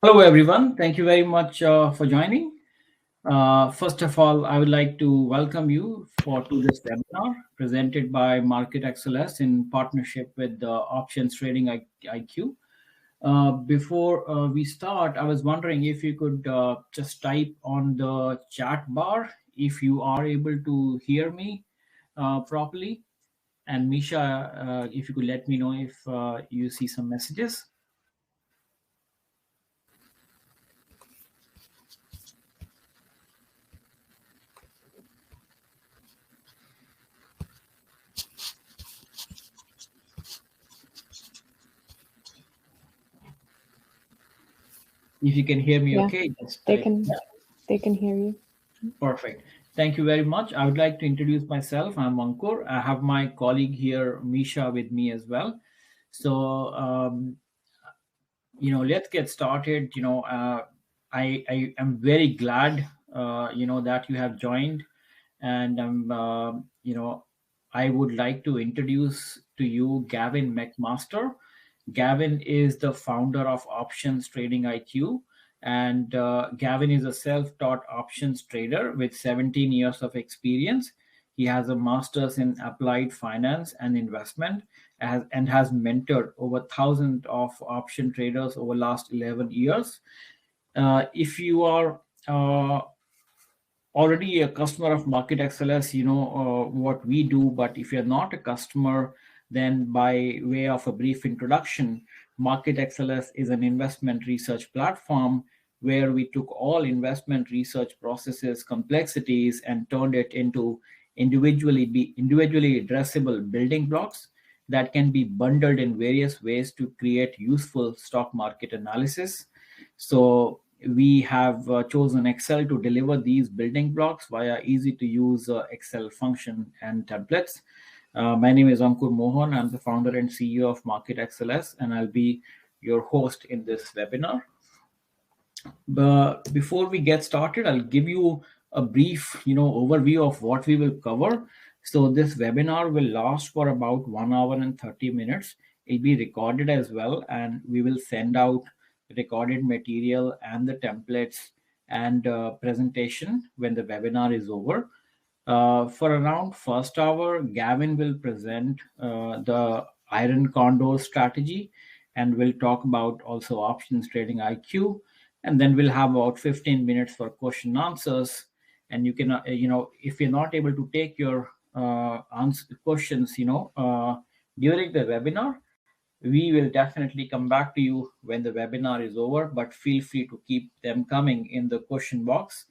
Hello, everyone. Thank you very much for joining. First of all, I would like to welcome you to this webinar presented by MarketXLS in partnership with Options Trading IQ. Before we start, I was wondering if you could just type on the chat bar if you are able to hear me properly. And Misha, if you could let me know if you see some messages. If you can hear me, Yeah, okay. Just they type. they can hear you. Perfect. Thank you very much. I would like to introduce myself. I'm Ankur. I have my colleague here, Misha, with me as well. So, let's get started. I am very glad, that you have joined, and I would like to introduce to you Gavin McMaster. Gavin is the founder of Options Trading IQ, and Gavin is a self-taught options trader with 17 years of experience. He has a master's in applied finance and investment, and has mentored over thousands of option traders over last 11 years. If you are already a customer of MarketXLS, you know what we do. But if you're not a customer, then by way of a brief introduction, MarketXLS is an investment research platform where we took all investment research processes, complexities, and turned it into individually addressable building blocks that can be bundled in various ways to create useful stock market analysis. So we have chosen Excel to deliver these building blocks via easy to use Excel function and templates. My name is Ankur Mohan. I'm the founder and CEO of MarketXLS, and I'll be your host in this webinar. But before we get started, I'll give you a brief, overview of what we will cover. So this webinar will last for about 1 hour and 30 minutes. It'll be recorded as well, and we will send out recorded material and the templates and presentation when the webinar is over. For around first hour, Gavin will present the Iron Condor strategy, and we'll talk about also Options Trading IQ, and then we'll have about 15 minutes for question and answers. And you can, if you're not able to take your questions, during the webinar, we will definitely come back to you when the webinar is over, but feel free to keep them coming in the question box.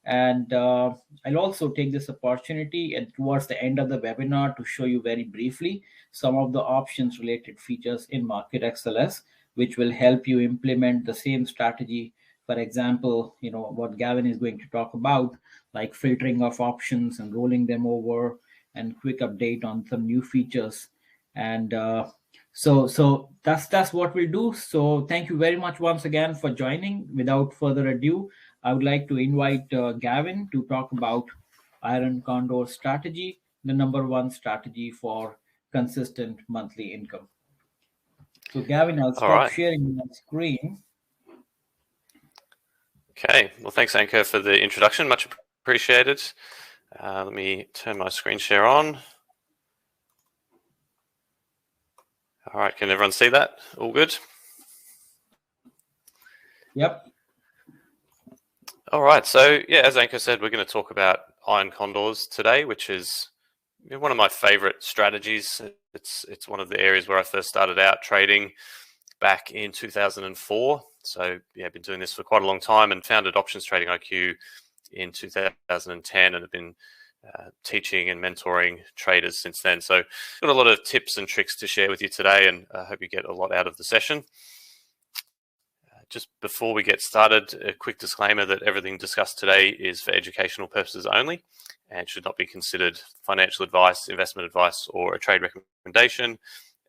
And I'll also take this opportunity and towards the end of the webinar to show you very briefly some of the options related features in MarketXLS, which will help you implement the same strategy. For example, what Gavin is going to talk about, like filtering of options and rolling them over, and quick update on some new features. And so that's what we'll do. So thank you very much once again for joining. Without further ado, I would like to invite Gavin to talk about Iron Condor strategy, the number one strategy for consistent monthly income. So Gavin, I'll stop sharing my screen. Okay, well, thanks, Ankur, for the introduction. Much appreciated. Let me turn my screen share on. All right, can everyone see that? All good? Yep. All right, so yeah, as Ankur said, we're going to talk about Iron Condors today, which is one of my favorite strategies. It's one of the areas where I first started out trading back in 2004. So yeah, I've been doing this for quite a long time and founded Options Trading IQ in 2010 and have been teaching and mentoring traders since then. So got a lot of tips and tricks to share with you today, and I hope you get a lot out of the session. Just before we get started, a quick disclaimer that everything discussed today is for educational purposes only and should not be considered financial advice, investment advice, or a trade recommendation.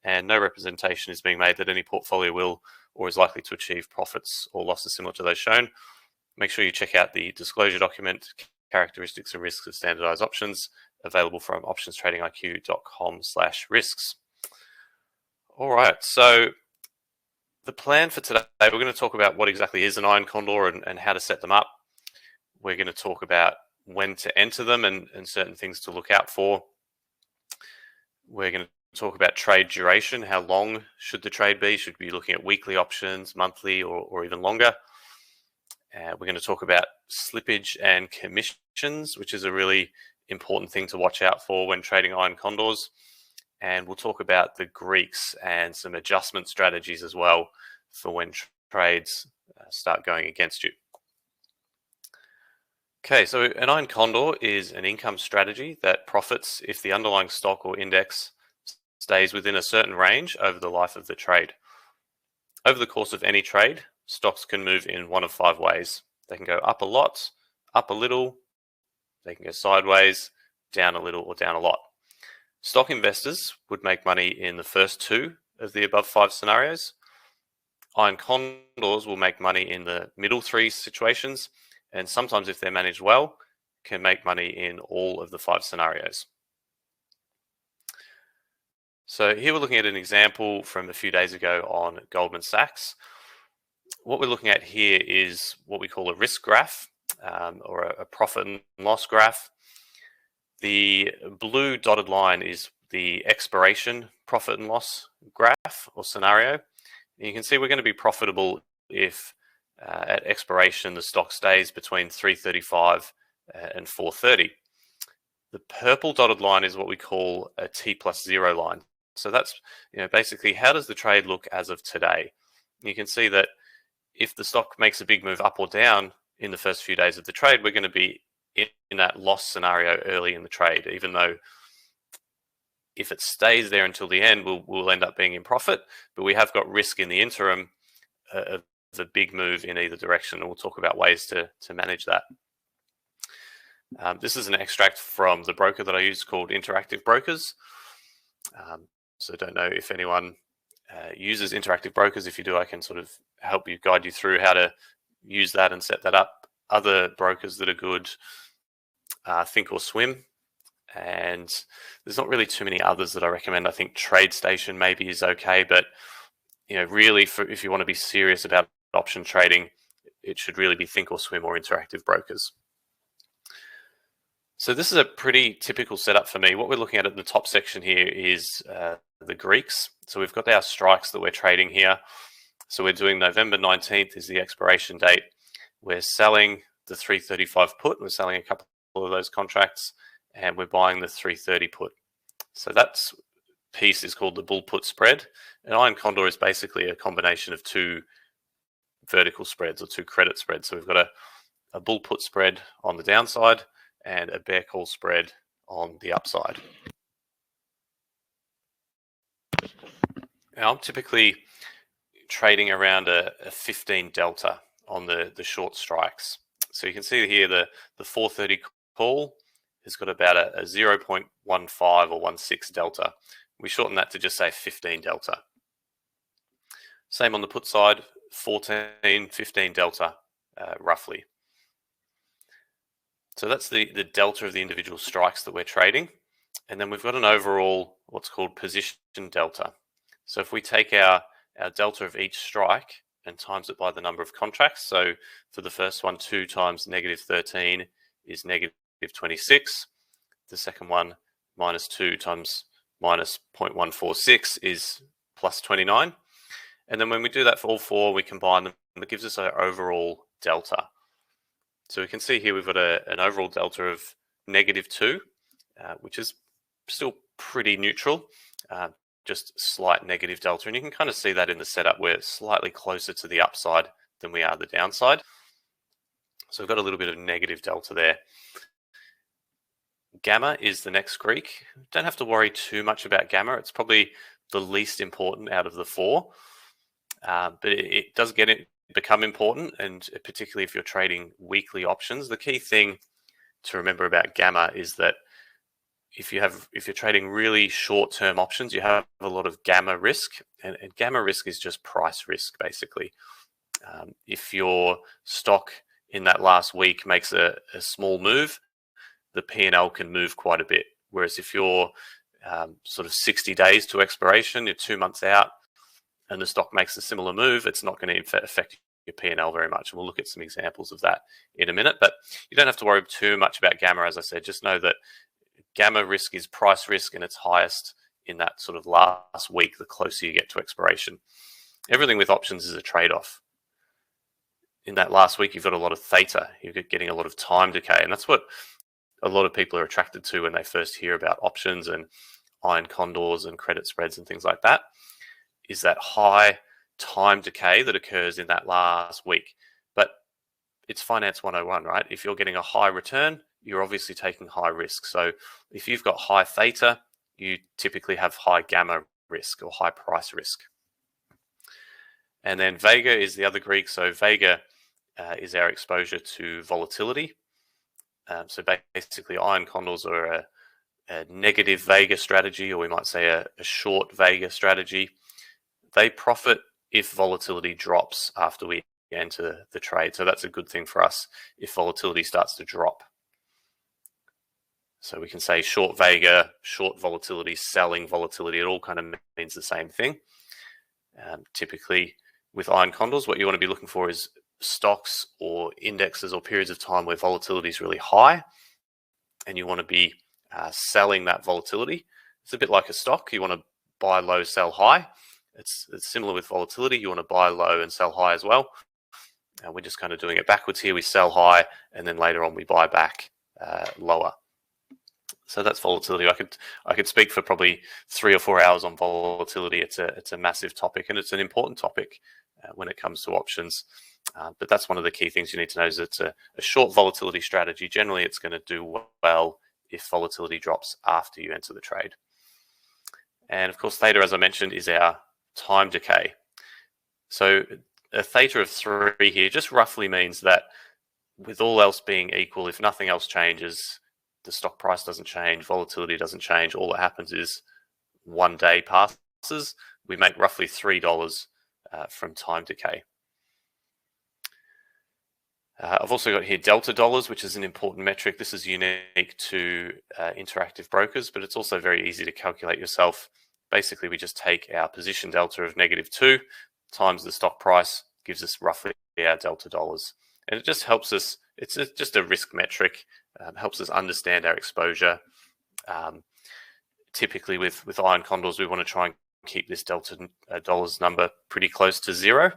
And no representation is being made that any portfolio will or is likely to achieve profits or losses similar to those shown. Make sure you check out the disclosure document, characteristics and risks of standardized options, available from optionstradingiq.com/risks. All right, so The plan for today, we're going to talk about what exactly is an iron condor and how to set them up. We're going to talk about when to enter them and certain things to look out for. We're going to talk about trade duration. How long should the trade be? Should we be looking at weekly options, monthly, or even longer? We're going to talk about slippage and commissions, which is a really important thing to watch out for when trading iron condors. And we'll talk about the Greeks and some adjustment strategies as well for when trades start going against you. Okay, so an iron condor is an income strategy that profits if the underlying stock or index stays within a certain range over the life of the trade. Over the course of any trade, stocks can move in one of 5 ways. They can go up a lot, up a little, they can go sideways, down a little, or down a lot. Stock investors would make money in the first 2 of the above 5 scenarios. Iron condors will make money in the middle 3 situations, and sometimes if they're managed well, can make money in all of the 5 scenarios. So here we're looking at an example from a few days ago on Goldman Sachs. What we're looking at here is what we call a risk graph or a profit and loss graph. The blue dotted line is the expiration profit and loss graph or scenario. And you can see we're going to be profitable if at expiration the stock stays between 335 and 430. The purple dotted line is what we call a T+0 line. So that's basically how does the trade look as of today? You can see that if the stock makes a big move up or down in the first few days of the trade, we're going to be in that loss scenario early in the trade, even though if it stays there until the end, we'll end up being in profit. But we have got risk in the interim of a big move in either direction, and we'll talk about ways to manage that. This is an extract from the broker that I use called Interactive Brokers. So don't know if anyone uses Interactive Brokers. If you do, I can sort of help you, guide you through how to use that and set that up. Other brokers that are good, Think or Swim. And there's not really too many others that I recommend. I think TradeStation maybe is okay, but really if you want to be serious about option trading, it should really be Think or Swim or Interactive Brokers. So this is a pretty typical setup for me. What we're looking at the top section here is the Greeks. So we've got our strikes that we're trading here. So we're doing November 19th is the expiration date. We're selling the 335 put. We're selling a couple of those contracts, and we're buying the 330 put. So that piece is called the bull put spread. An iron condor is basically a combination of 2 vertical spreads or 2 credit spreads. So we've got a bull put spread on the downside and a bear call spread on the upside. Now I'm typically trading around a 15 delta on the short strikes. So you can see here the 430 call has got about a 0.15 or 16 delta. We shorten that to just say 15 delta. Same on the put side, 14, 15 delta roughly. So that's the delta of the individual strikes that we're trading. And then we've got an overall what's called position delta. So if we take our delta of each strike and times it by the number of contracts. So for the first one, 2 times -13 is -26. The second one, -2 times -0.146 is +29. And then when we do that for all 4, we combine them, and it gives us our overall delta. So we can see here we've got an overall delta of -2, which is still pretty neutral, just slight negative delta. And you can kind of see that in the setup. We're slightly closer to the upside than we are the downside. So we've got a little bit of negative delta there. Gamma is the next Greek. Don't have to worry too much about gamma. It's probably the least important out of the 4. But it does become important, and particularly if you're trading weekly options. The key thing to remember about gamma is that if you're trading really short-term options, you have a lot of gamma risk, and gamma risk is just price risk, basically. If your stock in that last week makes a small move, the P&L can move quite a bit. Whereas if you're sort of 60 days to expiration, you're 2 months out, and the stock makes a similar move, it's not going to affect your P&L very much. And we'll look at some examples of that in a minute. But you don't have to worry too much about gamma. As I said, just know that gamma risk is price risk, and it's highest in that sort of last week, the closer you get to expiration. Everything with options is a trade-off. In that last week, you've got a lot of theta. You're getting a lot of time decay. And that's what a lot of people are attracted to when they first hear about options and iron condors and credit spreads and things like that, is that high time decay that occurs in that last week. But it's finance 101, right? If you're getting a high return, you're obviously taking high risk. So if you've got high theta, you typically have high gamma risk or high price risk. And then Vega is the other Greek. So Vega is our exposure to volatility. So basically, iron condors are a negative Vega strategy, or we might say a short Vega strategy. They profit if volatility drops after we enter the trade. So that's a good thing for us if volatility starts to drop. So we can say short Vega, short volatility, selling volatility. It all kind of means the same thing. Typically, with iron condors, what you want to be looking for is stocks or indexes or periods of time where volatility is really high, and you want to be selling that volatility. It's a bit like a stock. You want to buy low, sell high. It's similar with volatility. You want to buy low and sell high as well. We're just kind of doing it backwards here. We sell high, and then later on we buy back lower. So that's volatility. I could speak for probably 3 or 4 hours on volatility. It's a massive topic, and it's an important topic when it comes to options. But that's one of the key things you need to know is it's a short volatility strategy. Generally, it's going to do well if volatility drops after you enter the trade. And of course, theta, as I mentioned, is our time decay. So a theta of 3 here just roughly means that with all else being equal, if nothing else changes, the stock price doesn't change, volatility doesn't change, all that happens is 1 day passes, we make roughly $3 from time decay. I've also got here delta dollars, which is an important metric. This is unique to interactive brokers, but it's also very easy to calculate yourself. Basically, we just take our position delta of -2 times the stock price, gives us roughly our delta dollars. And it just helps us, it's just a risk metric, helps us understand our exposure. Typically with iron condors, we want to try and keep this delta dollars number pretty close to 0.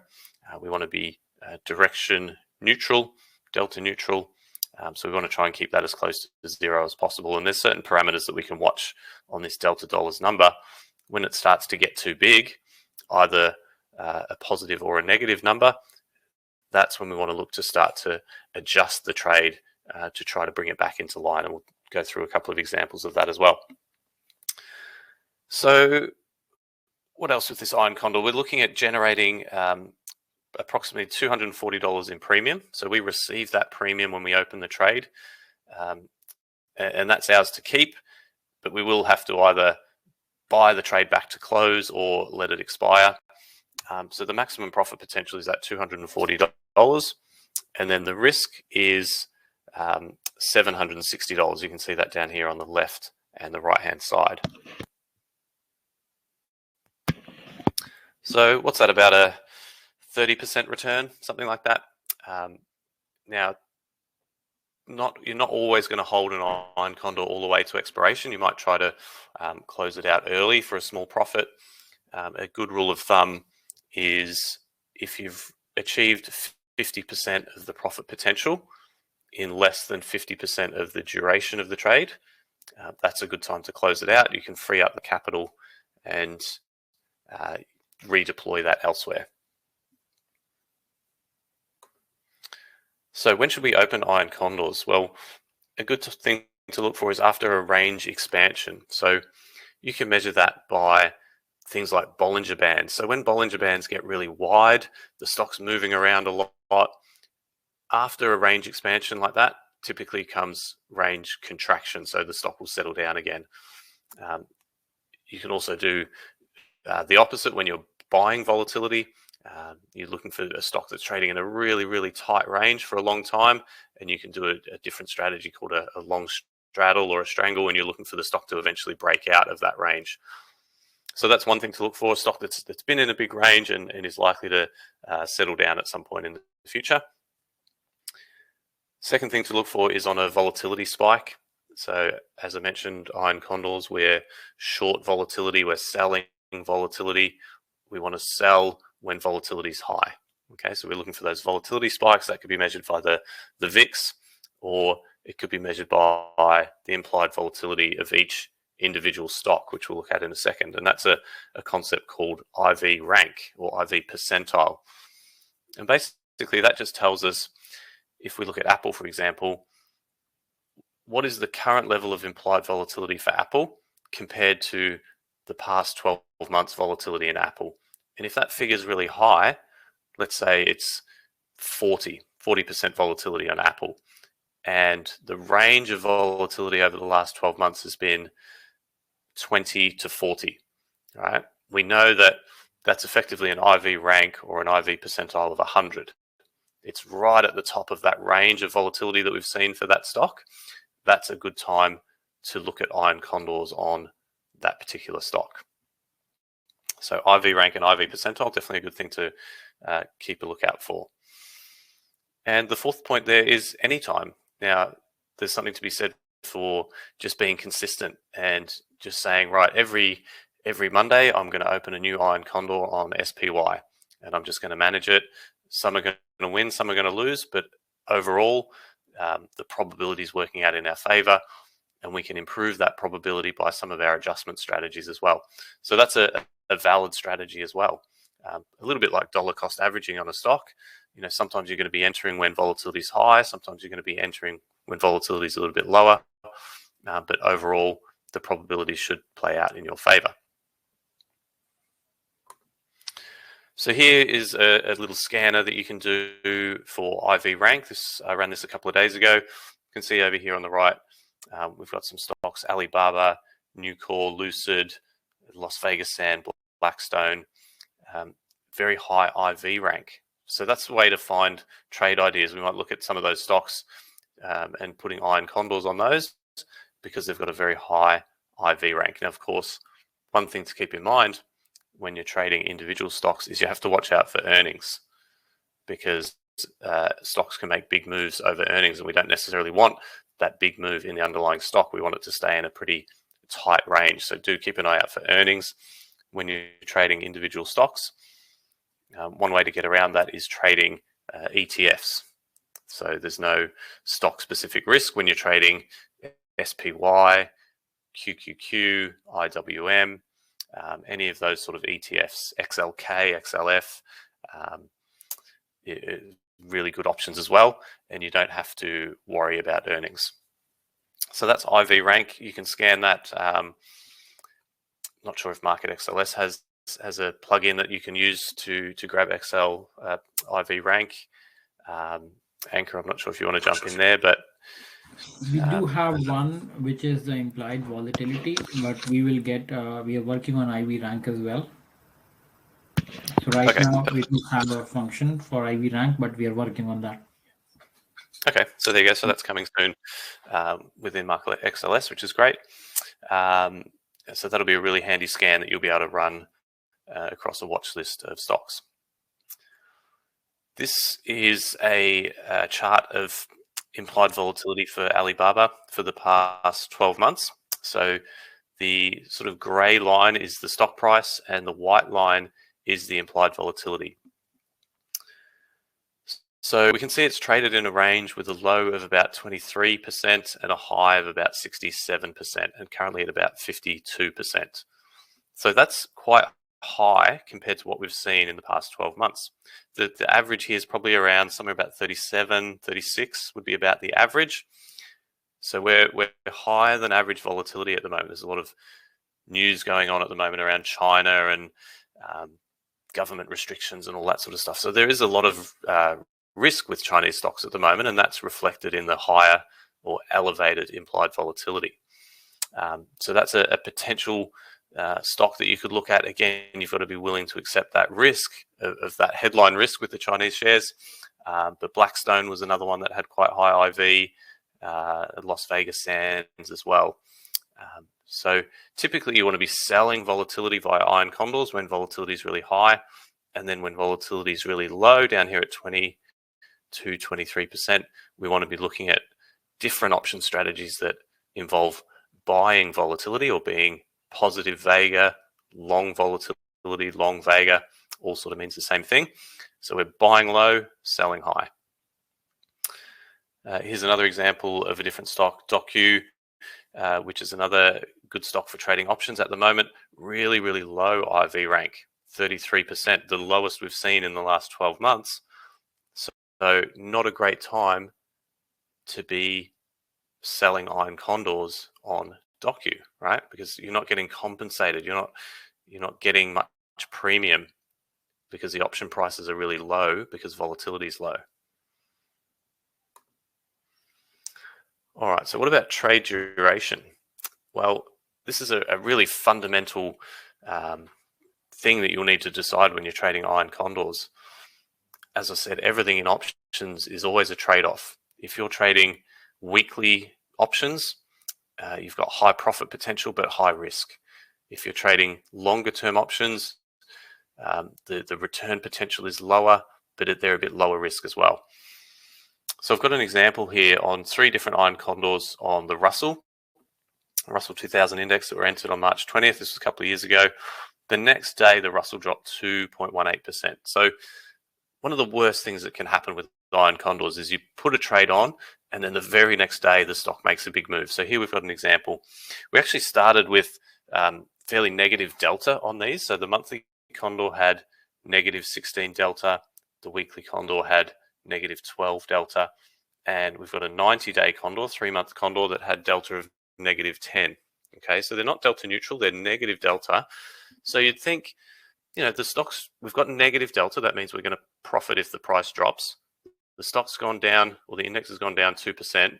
We want to be direction neutral, delta neutral. So we want to try and keep that as close to 0 as possible. And there's certain parameters that we can watch on this delta dollars number. When it starts to get too big, either a positive or a negative number, that's when we want to look to start to adjust the trade to try to bring it back into line. And we'll go through a couple of examples of that as well. So what else with this iron condor? We're looking at generating approximately $240 in premium. So we receive that premium when we open the trade, and that's ours to keep, but we will have to either buy the trade back to close or let it expire. So the maximum profit potential is at $240, and then the risk is $760. You can see that down here on the left and the right hand side. So what's that, about a 30% return, something like that? Now, you're not always going to hold an iron condor all the way to expiration. You might try to close it out early for a small profit. A good rule of thumb is if you've achieved 50% of the profit potential in less than 50% of the duration of the trade, that's a good time to close it out. You can free up the capital and redeploy that elsewhere. So when should we open iron condors? Well, a good thing to look for is after a range expansion. So you can measure that by things like Bollinger Bands. So when Bollinger Bands get really wide, the stock's moving around a lot. After a range expansion like that, typically comes range contraction. So the stock will settle down again. You can also do the opposite when you're buying volatility. You're looking for a stock that's trading in a really, really tight range for a long time, and you can do a different strategy called a long straddle or a strangle when you're looking for the stock to eventually break out of that range. So that's one thing to look for, a stock that's been in a big range and is likely to settle down at some point in the future. Second thing to look for is on a volatility spike. So as I mentioned, iron condors, we're short volatility, we're selling volatility. We want to sell when volatility is high. Okay, so we're looking for those volatility spikes. That could be measured by the VIX, or it could be measured by the implied volatility of each individual stock, which we'll look at in a second. And that's a concept called IV rank or IV percentile. And basically that just tells us, if we look at Apple, for example, what is the current level of implied volatility for Apple compared to the past 12 months volatility in Apple? And if that figure is really high, let's say it's 40% volatility on Apple, and the range of volatility over the last 12 months has been 20 to 40, right? We know that that's effectively an IV rank or an IV percentile of 100. It's right at the top of that range of volatility that we've seen for that stock. That's a good time to look at iron condors on that particular stock. So IV rank and IV percentile, definitely a good thing to keep a lookout for. And the fourth point there is anytime. Now, there's something to be said for just being consistent and just saying, right, every Monday, I'm going to open a new iron condor on SPY, and I'm just going to manage it. Some are going to win, some are going to lose, but overall, the probability is working out in our favor, and we can improve that probability by some of our adjustment strategies as well. So that's a valid strategy as well. A little bit like dollar cost averaging on a stock. You know, sometimes you're going to be entering when volatility is high, sometimes you're going to be entering when volatility is a little bit lower, but overall, the probability should play out in your favor. So here is a little scanner that you can do for IV rank. I ran this a couple of days ago. You can see over here on the right, we've got some stocks: Alibaba, Nucor, Lucid, Las Vegas Sand, Blackstone, very high IV rank. So that's the way to find trade ideas. We might look at some of those stocks and putting iron condors on those because they've got a very high IV rank. Now, of course, one thing to keep in mind when you're trading individual stocks is you have to watch out for earnings, because stocks can make big moves over earnings, and we don't necessarily want that big move in the underlying stock. We want it to stay in a pretty tight range. So do keep an eye out for earnings when you're trading individual stocks. One way to get around that is trading ETFs. So there's no stock-specific risk when you're trading SPY, QQQ, IWM, any of those sort of ETFs, XLK, XLF, really good options as well, and you don't have to worry about earnings. So that's IV rank. You can scan that. Not sure if MarketXLS has a plugin that you can use to grab Excel IV rank. Anchor, I'm not sure if you want to jump in there, but we do have one which is the implied volatility, but we will get we are working on IV rank as well. So right now we do have a function for IV rank, but we are working on that. Okay, so there you go. So that's coming soon within MarketXLS, which is great. So that'll be a really handy scan that you'll be able to run across a watch list of stocks. This is a chart of implied volatility for Alibaba for the past 12 months. So the sort of gray line is the stock price and the white line is the implied volatility. So we can see it's traded in a range with a low of about 23% and a high of about 67%, and currently at about 52%. So that's quite high compared to what we've seen in the past 12 months. The average here is probably around somewhere about 37, 36 would be about the average. So we're higher than average volatility at the moment. There's a lot of news going on at the moment around China and government restrictions and all that sort of stuff. So there is a lot of risk with Chinese stocks at the moment, and that's reflected in the higher or elevated implied volatility. So that's a potential stock that you could look at. Again, you've got to be willing to accept that risk of that headline risk with the Chinese shares. But Blackstone was another one that had quite high IV, Las Vegas Sands as well. So typically you want to be selling volatility via iron condors when volatility is really high, and then when volatility is really low, down here at 20 to 23%, we want to be looking at different option strategies that involve buying volatility or being positive Vega, long volatility, long Vega, all sort of means the same thing. So we're buying low, selling high. Here's another example of a different stock, DocU, which is another good stock for trading options at the moment. Really, really low IV rank, 33%, the lowest we've seen in the last 12 months. So not a great time to be selling iron condors on DocU, right? Because you're not getting compensated. You're not getting much premium because the option prices are really low because volatility is low. All right, so what about trade duration? Well, this is a really fundamental thing that you'll need to decide when you're trading iron condors. As I said, everything in options is always a trade-off. If you're trading weekly options, you've got high profit potential but high risk. If you're trading longer term options, the return potential is lower, but they're a bit lower risk as well. So I've got an example here on 3 different iron condors on the Russell 2000 index that were entered on March 20th. This was a couple of years ago. The next day, the Russell dropped 2.18%. So one of the worst things that can happen with iron condors is you put a trade on, and then the very next day, the stock makes a big move. So here we've got an example. We actually started with fairly negative delta on these. So the monthly condor had negative 16 delta. The weekly condor had negative 12 delta. And we've got a 90-day condor, 3-month condor that had delta of negative 10. Okay, so they're not delta neutral, they're negative delta. So you'd think, the stocks, we've got negative delta. That means we're going to profit if the price drops. The stock's gone down, or the index has gone down 2%.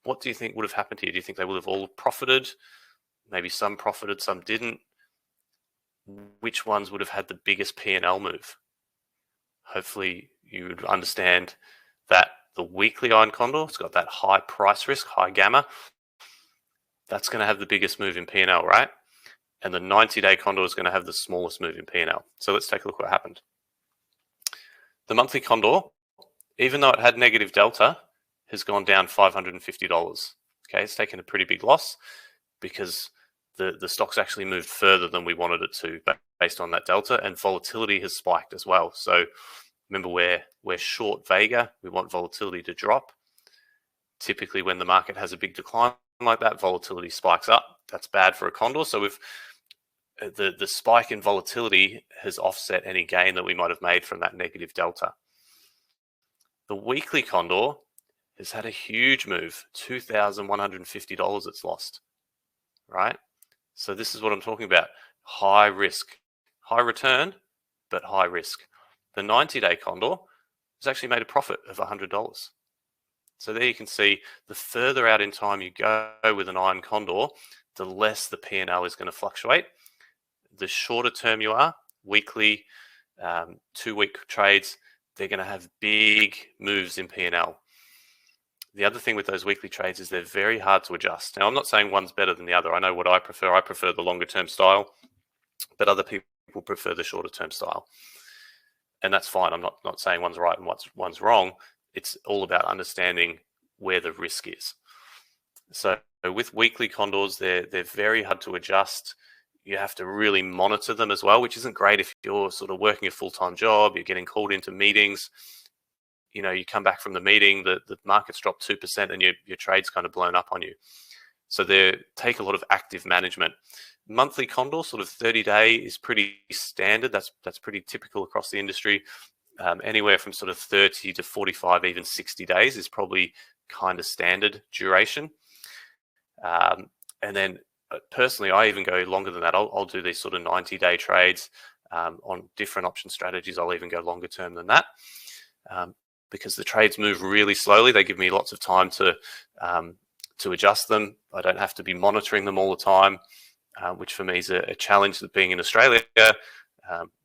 What do you think would have happened here? Do you think they would have all profited? Maybe some profited, some didn't. Which ones would have had the biggest P&L move? Hopefully you would understand that the weekly iron condor, it's got that high price risk, high gamma. That's going to have the biggest move in P&L, right? And the 90-day condor is going to have the smallest move in P&L. So let's take a look what happened. The monthly condor, even though it had negative delta, has gone down $550. Okay, it's taken a pretty big loss because the stock's actually moved further than we wanted it to based on that delta, and volatility has spiked as well. So remember, we're short Vega. We want volatility to drop. Typically, when the market has a big decline like that, volatility spikes up. That's bad for a condor. So the spike in volatility has offset any gain that we might have made from that negative delta. The weekly condor has had a huge move, $2,150 it's lost, right? So this is what I'm talking about. High risk, high return, but high risk. The 90-day condor has actually made a profit of $100. So there you can see, the further out in time you go with an iron condor, the less the P&L is going to fluctuate. The shorter term you are, weekly, 2-week trades, they're going to have big moves in P&L. The other thing with those weekly trades is they're very hard to adjust. Now, I'm not saying one's better than the other. I know what I prefer. I prefer the longer term style, but other people prefer the shorter term style. And that's fine. I'm not saying one's right and one's wrong. It's all about understanding where the risk is. So with weekly condors, they're very hard to adjust. You have to really monitor them as well, which isn't great if you're sort of working a full-time job, you're getting called into meetings. You come back from the meeting, the market's dropped 2% and your trade's kind of blown up on you. So they take a lot of active management. Monthly condor, sort of 30-day, is pretty standard. That's pretty typical across the industry. Anywhere from sort of 30 to 45, even 60 days is probably kind of standard duration. And then personally, I even go longer than that. I'll do these sort of 90-day trades on different option strategies. I'll even go longer term than that. Because the trades move really slowly. They give me lots of time to adjust them. I don't have to be monitoring them all the time, which for me is a challenge. That being in Australia,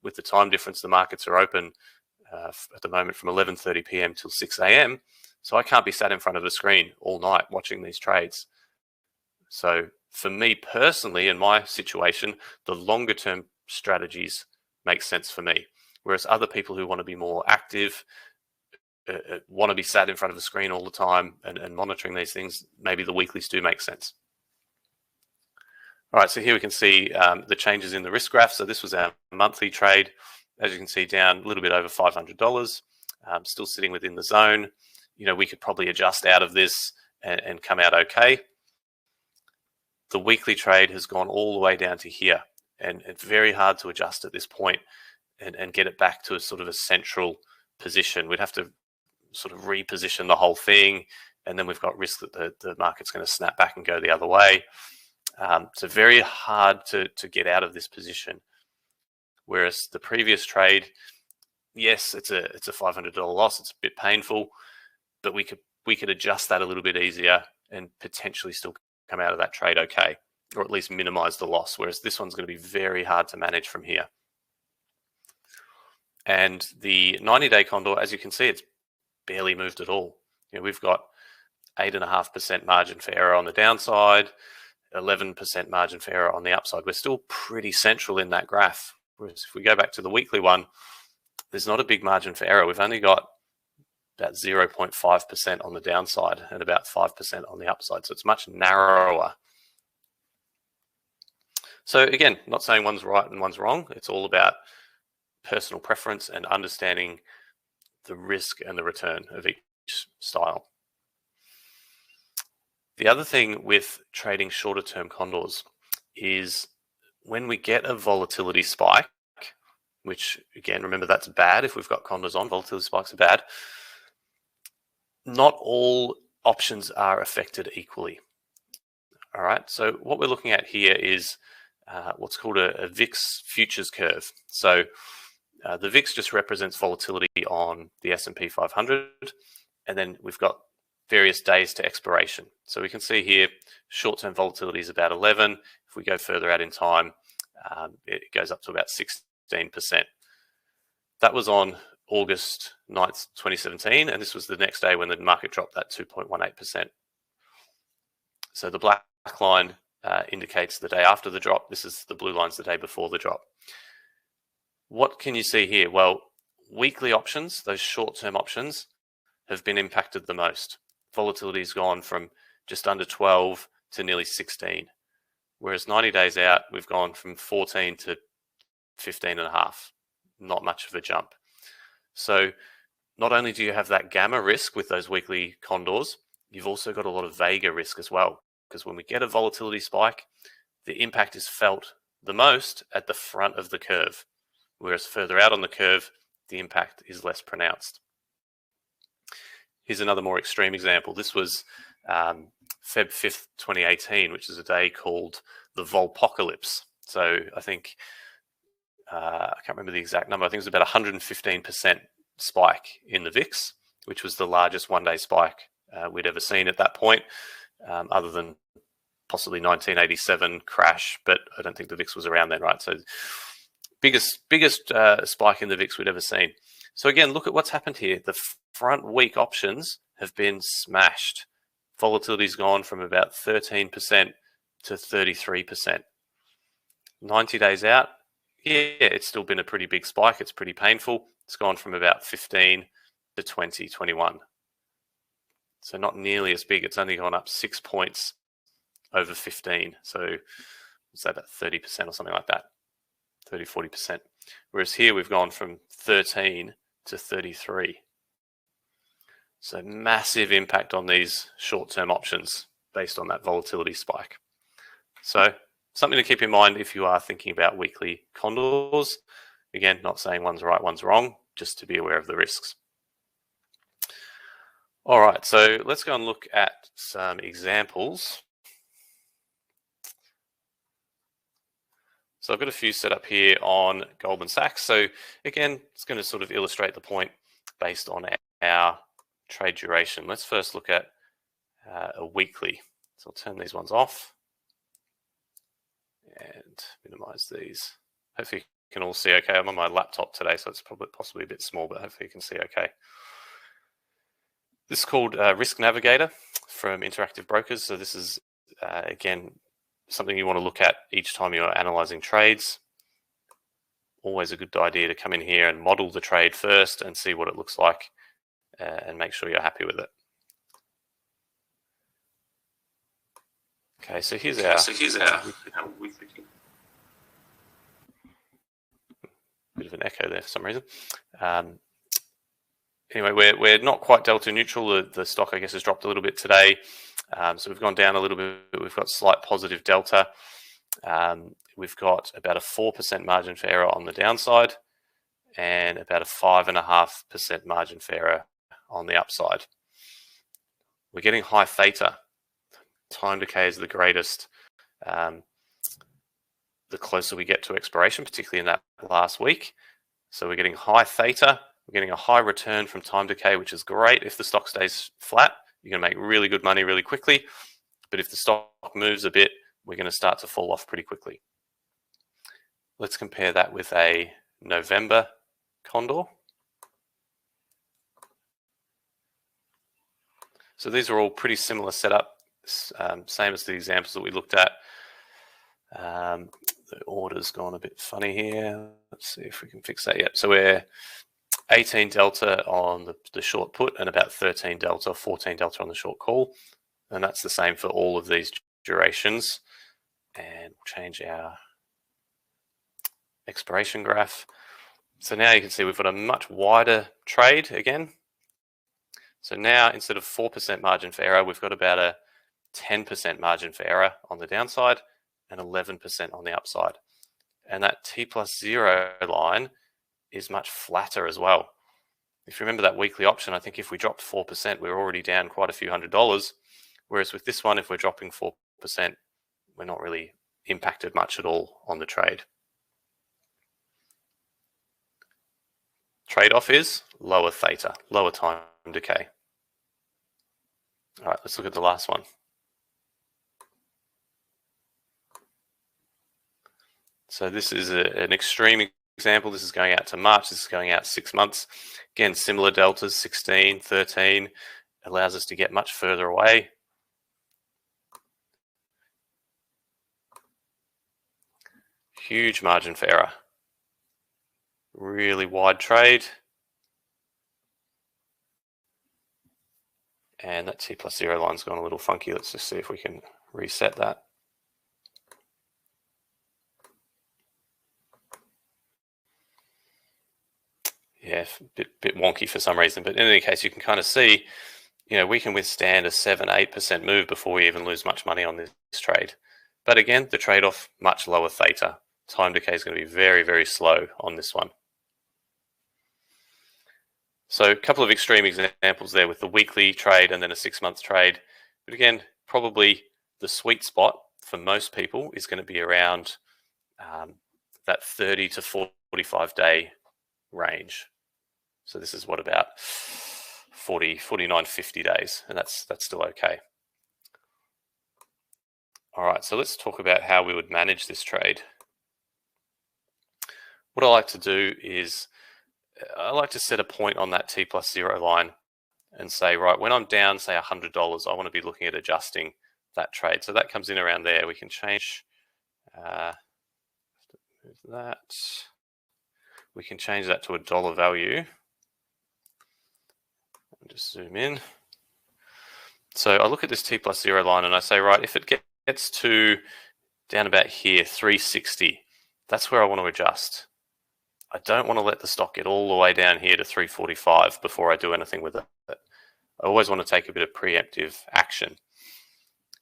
with the time difference, the markets are open at the moment from 11:30 p.m. till 6 a.m. So I can't be sat in front of a screen all night watching these trades. So for me personally, in my situation, the longer term strategies make sense for me. Whereas other people who want to be more active, want to be sat in front of a screen all the time and monitoring these things, maybe the weeklies do make sense. All right, so here we can see the changes in the risk graph. So this was our monthly trade. As you can see, down a little bit over $500, still sitting within the zone. You know, we could probably adjust out of this and come out okay. The weekly trade has gone all the way down to here, and it's very hard to adjust at this point and get it back to a sort of a central position. We'd have to sort of reposition the whole thing, and then we've got risk that the market's going to snap back and go the other way. So very hard to get out of this position. Whereas the previous trade, yes, it's a $500 loss. It's a bit painful, but we could adjust that a little bit easier and potentially still come out of that trade okay, or at least minimize the loss. Whereas this one's going to be very hard to manage from here. And the 90-day condor, as you can see, it's barely moved at all. You know, we've got 8.5% margin for error on the downside, 11% margin for error on the upside. We're still pretty central in that graph. Whereas if we go back to the weekly one, there's not a big margin for error. We've only got about 0.5% on the downside and about 5% on the upside. So it's much narrower. So again, not saying one's right and one's wrong. It's all about personal preference and understanding the risk and the return of each style. The other thing with trading shorter term condors is when we get a volatility spike, which again, remember that's bad. If we've got condors on, volatility spikes are bad. Not all options are affected equally. All right, so what we're looking at here is what's called a VIX futures curve. So the VIX just represents volatility on the S&P 500, and then we've got various days to expiration. So we can see here, short-term volatility is about 11. If we go further out in time, it goes up to about 16%. That was on August 9th, 2017, and this was the next day when the market dropped that 2.18%. So the black line indicates the day after the drop. This is the blue line's the day before the drop. What can you see here? Well, weekly options, those short-term options, have been impacted the most. Volatility has gone from just under 12 to nearly 16. Whereas 90 days out, we've gone from 14 to 15.5. Not much of a jump. So not only do you have that gamma risk with those weekly condors, you've also got a lot of vega risk as well. Because when we get a volatility spike, the impact is felt the most at the front of the curve. Whereas further out on the curve, the impact is less pronounced. Here's another more extreme example. This was Feb 5th, 2018, which is a day called the Volpocalypse. So I think, I can't remember the exact number. I think it was about 115% spike in the VIX, which was the largest one-day spike we'd ever seen at that point, other than possibly 1987 crash, but I don't think the VIX was around then, right? So biggest spike in the VIX we'd ever seen. So again, look at what's happened here. The front week options have been smashed. Volatility's gone from about 13% to 33%. 90 days out, yeah, it's still been a pretty big spike. It's pretty painful. It's gone from about 15 to 20, 21. So not nearly as big. It's only gone up 6 points over 15. So what's that, about 30% or something like that? 30, 40%. Whereas here we've gone from 13 to 33. So massive impact on these short-term options based on that volatility spike. So something to keep in mind if you are thinking about weekly condors. Again, not saying one's right, one's wrong, just to be aware of the risks. All right, so let's go and look at some examples. So I've got a few set up here on Goldman Sachs. So again, it's going to sort of illustrate the point based on our trade duration. Let's first look at a weekly. So I'll turn these ones off and minimize these. Hopefully you can all see okay. I'm on my laptop today, so it's probably possibly a bit small, but hopefully you can see okay. This is called Risk Navigator from Interactive Brokers. So this is, again, something you want to look at each time you're analyzing trades. Always a good idea to come in here and model the trade first and see what it looks like and make sure you're happy with it. Okay, so here's our bit of an echo there for some reason. Anyway, we're not quite delta neutral. The stock, I guess, has dropped a little bit today. So we've gone down a little bit. We've got slight positive delta. We've got about a 4% margin for error on the downside and about a 5.5% margin for error on the upside. We're getting high theta. Time decay is the greatest the closer we get to expiration, particularly in that last week. So we're getting high theta. We're getting a high return from time decay, which is great. If the stock stays flat, you're going to make really good money really quickly. But if the stock moves a bit, we're going to start to fall off pretty quickly. Let's compare that with a November condor. So these are all pretty similar setup, same as the examples that we looked at. The order's gone a bit funny here. Let's see if we can fix that yet. So we're 18 delta on the short put and about 13 delta, 14 delta on the short call. And that's the same for all of these durations. And we'll change our expiration graph. So now you can see we've got a much wider trade again. So now instead of 4% margin for error, we've got about a 10% margin for error on the downside and 11% on the upside. And that T+0 line is much flatter as well. If you remember that weekly option, I think if we dropped 4%, we're already down quite a few $100s. Whereas with this one, if we're dropping 4%, we're not really impacted much at all on the trade. Trade-off is lower theta, lower time decay. All right, let's look at the last one. So this is an extreme example. This is going out to March. This is going out 6 months. Again, similar deltas, 16, 13, allows us to get much further away. Huge margin for error. Really wide trade. And that T+0 line's gone a little funky. Let's just see if we can reset that. Yeah, bit wonky for some reason, but in any case, you can kind of see, we can withstand a 7-8% move before we even lose much money on this trade. But again, the trade-off, much lower theta. Time decay is going to be very, very slow on this one. So a couple of extreme examples there with the weekly trade and then a 6-month trade. But again, probably the sweet spot for most people is going to be around that 30 to 45 day range. So this is what, about 49, 50 days, and that's still okay. All right, so let's talk about how we would manage this trade. What I like to do is I like to set a point on that T+0 line and say, right, when I'm down, say $100, I want to be looking at adjusting that trade. So that comes in around there. We can change that. We can change that to a dollar value. Just zoom in. So I look at this T+0 line and I say, right, if it gets to down about here, 360, that's where I want to adjust. I don't want to let the stock get all the way down here to 345 before I do anything with it. I always want to take a bit of preemptive action.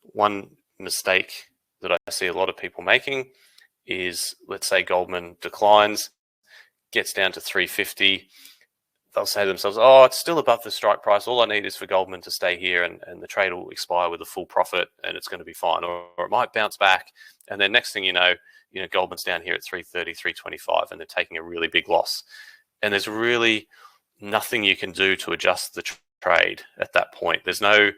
One mistake that I see a lot of people making is, let's say Goldman declines, gets down to 350. They'll say to themselves, oh, it's still above the strike price. All I need is for Goldman to stay here and the trade will expire with a full profit and it's going to be fine. Or it might bounce back. And then next thing you know, Goldman's down here at 330, 325, and they're taking a really big loss. And there's really nothing you can do to adjust the trade at that point. There's no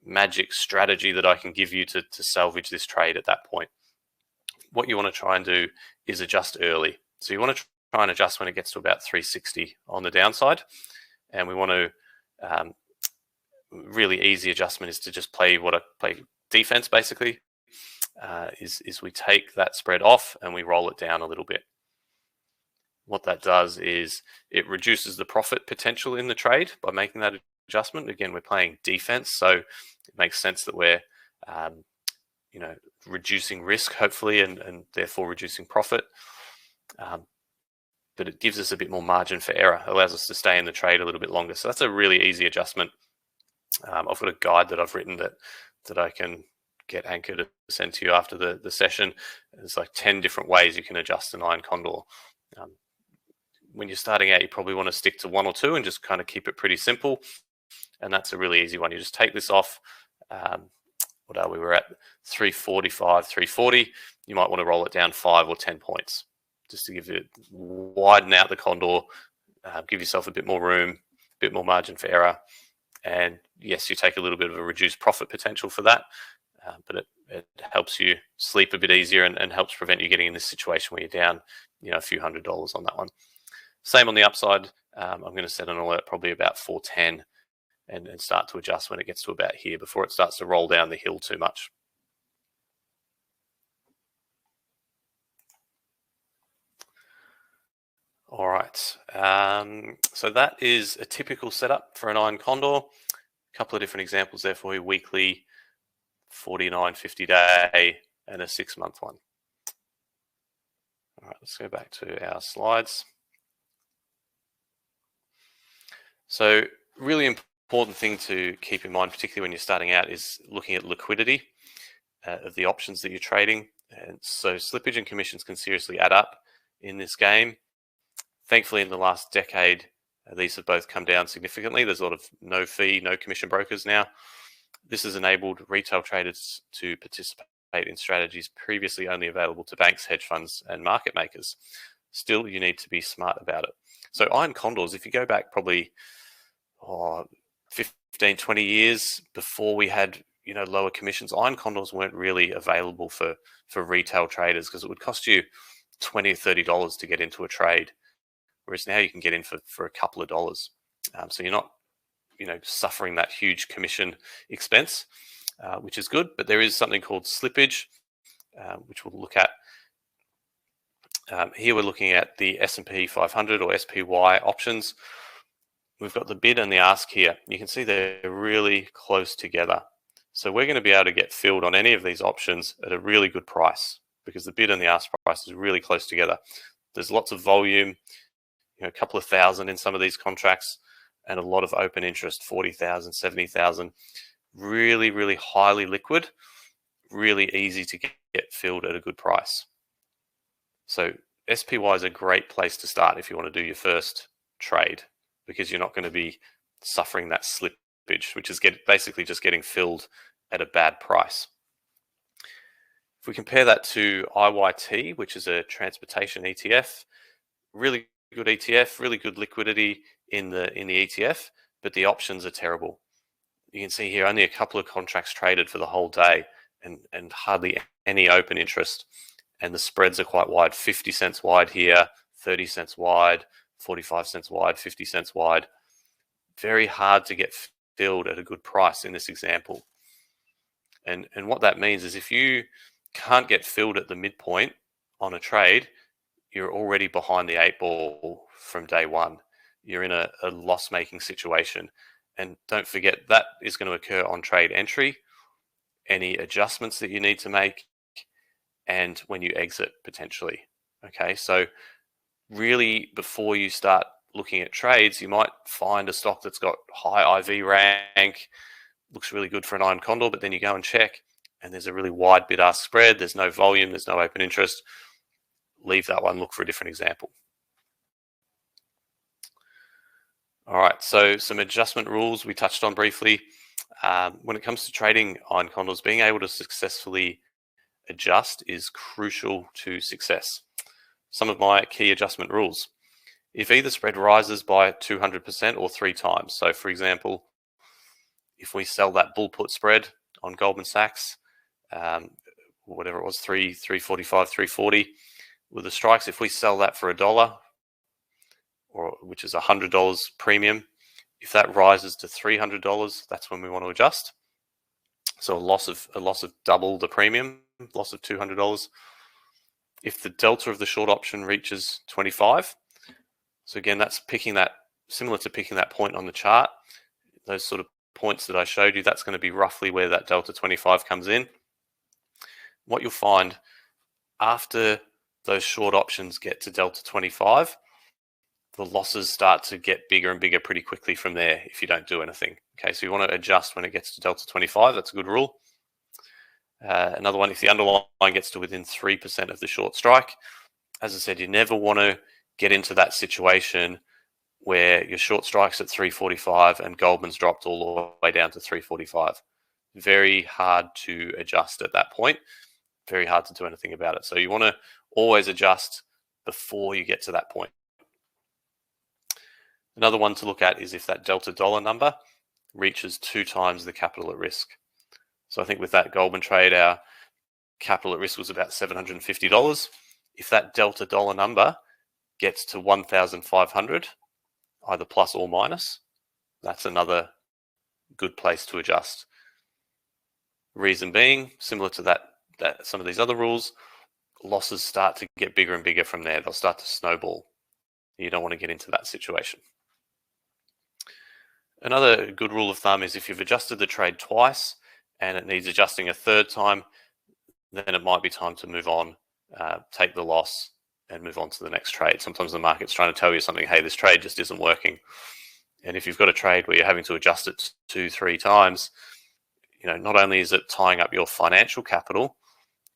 magic strategy that I can give you to salvage this trade at that point. What you want to try and do is adjust early. So you want to try and adjust when it gets to about 360 on the downside. And we want to, really easy adjustment is to just play defense, basically. is we take that spread off and we roll it down a little bit. What that does is it reduces the profit potential in the trade by making that adjustment. Again, we're playing defense, so it makes sense that we're reducing risk, hopefully, and therefore reducing profit. But it gives us a bit more margin for error, allows us to stay in the trade a little bit longer. So that's a really easy adjustment. I've got a guide that I've written that I can get Anchor to send to you after the session. There's like 10 different ways you can adjust an iron condor. When you're starting out, you probably want to stick to one or two and just kind of keep it pretty simple. And that's a really easy one. You just take this off. What are we? We're at 345, 340. You might want to roll it down 5 or 10 points just to give it, widen out the condor, give yourself a bit more room, a bit more margin for error. And yes, you take a little bit of a reduced profit potential for that, but it helps you sleep a bit easier and helps prevent you getting in this situation where you're down, a few $100s on that one. Same on the upside. I'm going to set an alert probably about 410 and start to adjust when it gets to about here before it starts to roll down the hill too much. All right. So that is a typical setup for an iron condor. A couple of different examples there for you: weekly, 49, 50 day, and a 6-month one. All right, let's go back to our slides. So really important thing to keep in mind, particularly when you're starting out, is looking at liquidity of the options that you're trading. And so slippage and commissions can seriously add up in this game. Thankfully, in the last decade, these have both come down significantly. There's a lot of no fee, no commission brokers now. This has enabled retail traders to participate in strategies previously only available to banks, hedge funds, and market makers. Still, you need to be smart about it. So iron condors, if you go back probably 15, 20 years before we had lower commissions, iron condors weren't really available for retail traders because it would cost you $20 or $30 to get into a trade. Whereas now you can get in for a couple of dollars. So you're not, suffering that huge commission expense, which is good. But there is something called slippage, which we'll look at. Here we're looking at the S&P 500 or SPY options. We've got the bid and the ask here. You can see they're really close together. So we're going to be able to get filled on any of these options at a really good price because the bid and the ask price is really close together. There's lots of volume. A couple of thousand in some of these contracts and a lot of open interest, 40,000, 70,000, really, really highly liquid, really easy to get filled at a good price. So SPY is a great place to start if you want to do your first trade because you're not going to be suffering that slippage, which is basically just getting filled at a bad price. If we compare that to IYT, which is a transportation ETF, really good ETF, really good liquidity in the ETF, but the options are terrible. You can see here only a couple of contracts traded for the whole day and hardly any open interest. And the spreads are quite wide, 50 cents wide here, 30 cents wide, 45 cents wide, 50 cents wide. Very hard to get filled at a good price in this example. And what that means is if you can't get filled at the midpoint on a trade, you're already behind the 8 ball from day one. You're in a loss-making situation. And don't forget, that is going to occur on trade entry, any adjustments that you need to make, and when you exit potentially. Okay, so really before you start looking at trades, you might find a stock that's got high IV rank, looks really good for an iron condor, but then you go and check and there's a really wide bid-ask spread, there's no volume, there's no open interest. Leave that one, look for a different example. All right, so some adjustment rules we touched on briefly. When it comes to trading iron condors, being able to successfully adjust is crucial to success. Some of my key adjustment rules. If either spread rises by 200% or 3 times, so for example, if we sell that bull put spread on Goldman Sachs, whatever it was, 345, 340, with the strikes, if we sell that for $1, or which is $100 premium, if that rises to $300, that's when we want to adjust. So a loss of double the premium loss of $200. If the delta of the short option reaches 25, so again, that's picking that, similar to picking that point on the chart, those sort of points that I showed you, that's going to be roughly where that delta 25 comes in. What you'll find after those short options get to delta 25, the losses start to get bigger and bigger pretty quickly from there if you don't do anything. Okay, so you want to adjust when it gets to delta 25. That's a good rule. Another one, if the underlying gets to within 3% of the short strike, as I said, you never want to get into that situation where your short strike's at 345 and Goldman's dropped all the way down to 345. Very hard to adjust at that point. Very hard to do anything about it. So you want to always adjust before you get to that point. Another one to look at is if that delta dollar number reaches 2 times the capital at risk. So I think with that Goldman trade, our capital at risk was about $750. If that delta dollar number gets to 1,500, either plus or minus, that's another good place to adjust. Reason being, similar to that some of these other rules, losses start to get bigger and bigger from there. They'll start to snowball. You don't want to get into that situation. Another good rule of thumb is if you've adjusted the trade twice and it needs adjusting a third time, then it might be time to move on, take the loss and move on to the next trade. Sometimes the market's trying to tell you something, hey, this trade just isn't working. And if you've got a trade where you're having to adjust it 2-3 times, not only is it tying up your financial capital,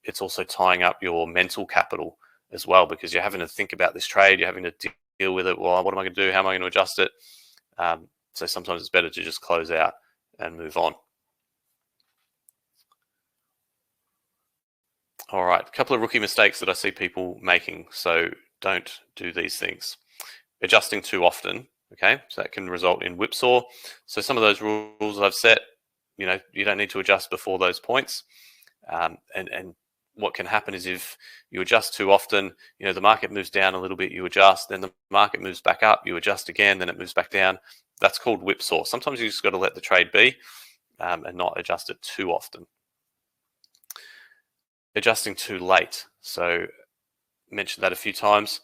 it's also tying up your mental capital as well, because you're having to think about this trade, you're having to deal with it. Well, what am I going to do? How am I going to adjust it? So sometimes it's better to just close out and move on. All right, a couple of rookie mistakes that I see people making. So don't do these things. Adjusting too often, okay? So that can result in whipsaw. So some of those rules that I've set, you don't need to adjust before those points. And what can happen is if you adjust too often, the market moves down a little bit, you adjust, then the market moves back up, you adjust again, then it moves back down. That's called whipsaw. Sometimes you just got to let the trade be and not adjust it too often. Adjusting too late. So I mentioned that a few times.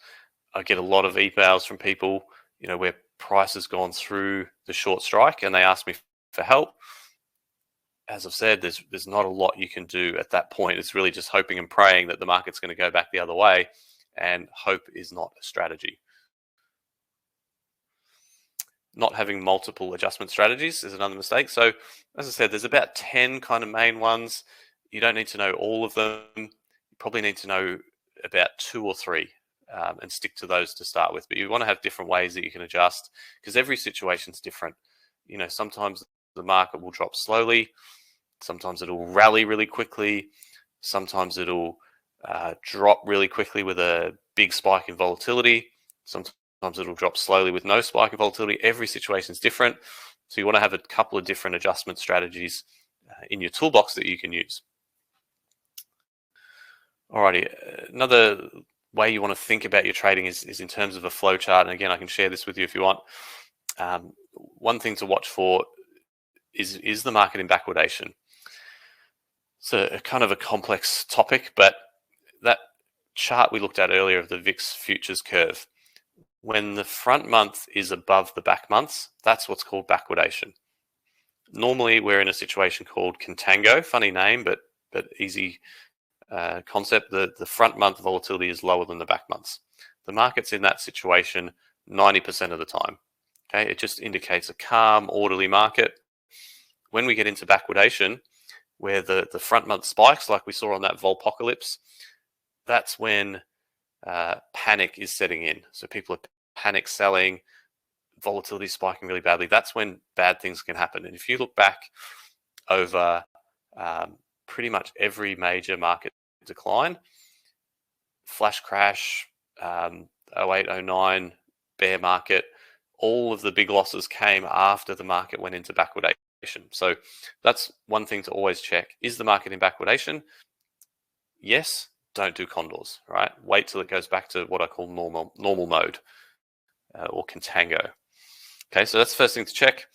I get a lot of emails from people, where price has gone through the short strike and they ask me for help. As I've said, there's not a lot you can do at that point. It's really just hoping and praying that the market's going to go back the other way, and hope is not a strategy. Not having multiple adjustment strategies is another mistake. So as I said, there's about 10 kind of main ones. You don't need to know all of them. You probably need to know about 2 or 3 and stick to those to start with. But you want to have different ways that you can adjust, because every situation's different. Sometimes the market will drop slowly. Sometimes it'll rally really quickly. Sometimes it'll drop really quickly with a big spike in volatility. Sometimes it'll drop slowly with no spike in volatility. Every situation is different. So you want to have a couple of different adjustment strategies in your toolbox that you can use. Alrighty, another way you want to think about your trading is in terms of a flow chart. And again, I can share this with you if you want. One thing to watch for is the market in backwardation. It's a kind of a complex topic, but that chart we looked at earlier of the VIX futures curve, when the front month is above the back months, that's what's called backwardation. Normally, we're in a situation called contango. Funny name, but easy concept. The front month volatility is lower than the back months. The market's in that situation 90% of the time. Okay, it just indicates a calm, orderly market. When we get into backwardation, where the front month spikes, like we saw on that Volpocalypse, that's when panic is setting in. So people are panic selling, volatility spiking really badly. That's when bad things can happen. And if you look back over pretty much every major market decline, flash crash, 08, 09, bear market, all of the big losses came after the market went into backwardation. So that's one thing to always check. Is the market in backwardation? Yes. Don't do condors, right? Wait till it goes back to what I call normal mode or contango. Okay, so that's the first thing to check.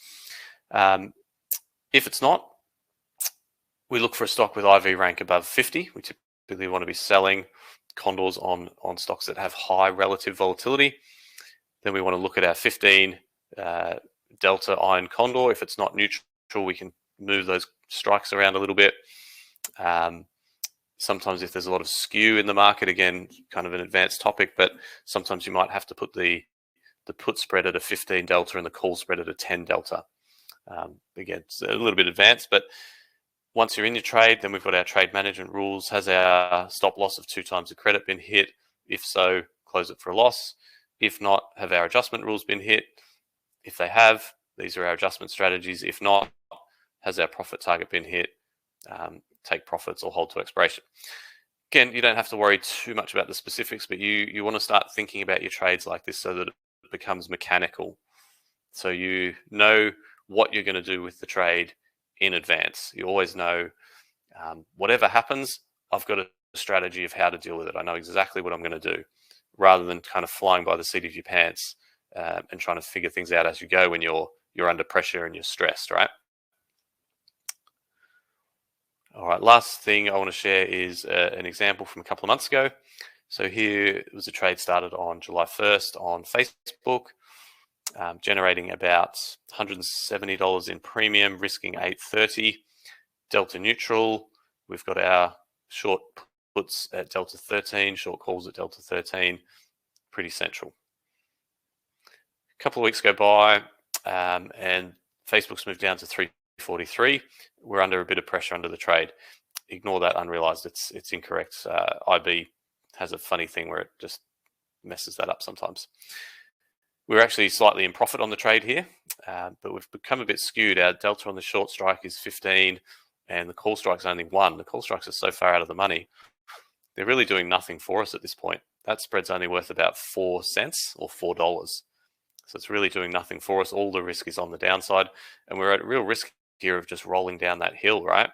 If it's not, We look for a stock with IV rank above 50. We typically want to be selling condors on stocks that have high relative volatility. Then we want to look at our 15 delta iron condor. If it's not neutral, we can move those strikes around a little bit. Sometimes if there's a lot of skew in the market, again, kind of an advanced topic, but sometimes you might have to put the put spread at a 15 delta and the call spread at a 10 delta. Again, it's a little bit advanced, but once you're in your trade, then we've got our trade management rules. Has our stop loss of 2 times the credit been hit? If so, close it for a loss. If not, have our adjustment rules been hit? If they have, these are our adjustment strategies. If not, has our profit target been hit? Take profits or hold to expiration. Again, you don't have to worry too much about the specifics, but you want to start thinking about your trades like this so that it becomes mechanical. So you know what you're going to do with the trade in advance. You always know whatever happens, I've got a strategy of how to deal with it. I know exactly what I'm going to do, rather than kind of flying by the seat of your pants and trying to figure things out as you go when you're under pressure and you're stressed, right? All right, last thing I want to share is an example from a couple of months ago. So here was a trade started on July 1st on Facebook, generating about $170 in premium, risking 830. Delta neutral, we've got our short puts at Delta 13, short calls at Delta 13, pretty central. A couple of weeks go by and Facebook's moved down to 343. We're under a bit of pressure under the trade. Ignore that unrealized, it's incorrect. IB has a funny thing where it just messes that up sometimes. We're actually slightly in profit on the trade here, but we've become a bit skewed. Our delta on the short strike is 15 and the call strike's only 1. The call strikes are so far out of the money. They're really doing nothing for us at this point. That spread's only worth about 4 cents or $4. So it's really doing nothing for us. All the risk is on the downside, and we're at real risk here of just rolling down that hill, right?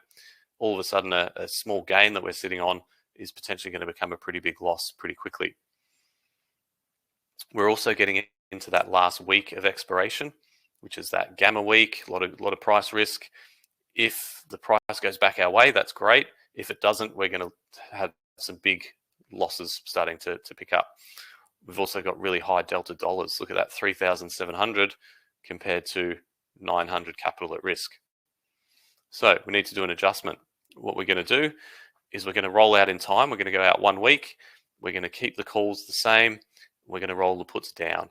All of a sudden, a small gain that we're sitting on is potentially going to become a pretty big loss pretty quickly. We're also getting into that last week of expiration, which is that gamma week, a lot of price risk. If the price goes back our way, that's great. If it doesn't, we're going to have some big losses starting to pick up. We've also got really high delta dollars. Look at that, 3,700 compared to 900 capital at risk. So we need to do an adjustment. What we're going to do is we're going to roll out in time. We're going to go out 1 week. We're going to keep the calls the same. We're going to roll the puts down.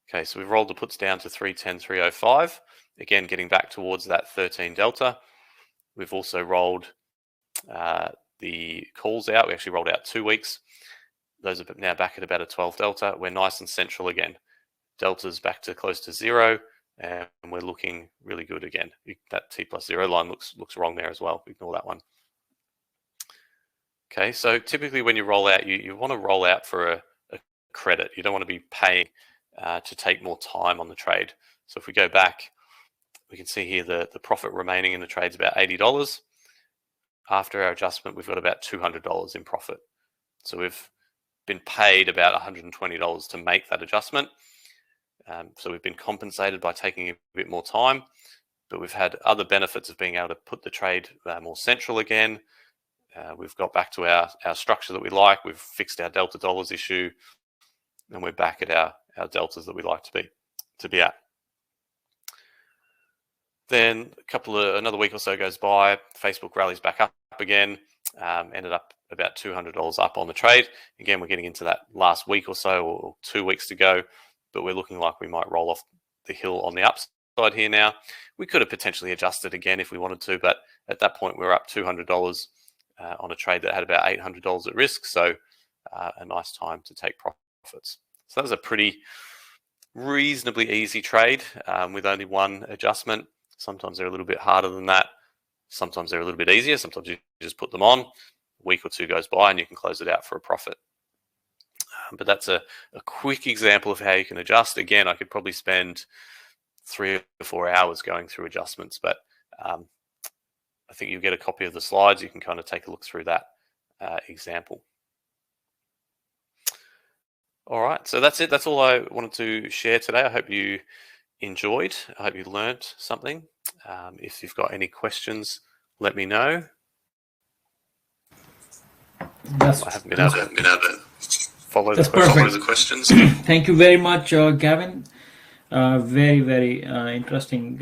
Okay, so we've rolled the puts down to 310, 305. Again, getting back towards that 13 delta. We've also rolled the calls out. We actually rolled out 2 weeks. Those are now back at about a 12 delta. We're nice and central again. Delta's back to close to 0, and we're looking really good again. That T+0 line looks wrong there as well. Ignore that one. Okay, so typically when you roll out, you want to roll out for a credit. You don't want to be paying to take more time on the trade. So if we go back, we can see here the profit remaining in the trade is about $80. After our adjustment, we've got about $200 in profit. So we've been paid about $120 to make that adjustment. So we've been compensated by taking a bit more time, but we've had other benefits of being able to put the trade more central again. We've got back to our structure that we like. We've fixed our delta dollars issue, and we're back at our deltas that we like to be at. Then another week or so goes by. Facebook rallies back up again. Ended up about $200 up on the trade. Again, we're getting into that last week or so, or 2 weeks to go, but we're looking like we might roll off the hill on the upside here now. We could have potentially adjusted again if we wanted to, but at that point we were up $200 on a trade that had about $800 at risk. So a nice time to take profits. So that was a pretty reasonably easy trade with only one adjustment. Sometimes they're a little bit harder than that. Sometimes they're a little bit easier. Sometimes you just put them on. A week or two goes by and you can close it out for a profit. But that's a quick example of how you can adjust. Again, I could probably spend 3 or 4 hours going through adjustments, but I think you'll get a copy of the slides. You can kind of take a look through that example. All right, so that's it. That's all I wanted to share today. I hope you enjoyed. I hope you learned something. If you've got any questions, let me know. I haven't been able to follow the questions. Thank you very much, Gavin. Very, very interesting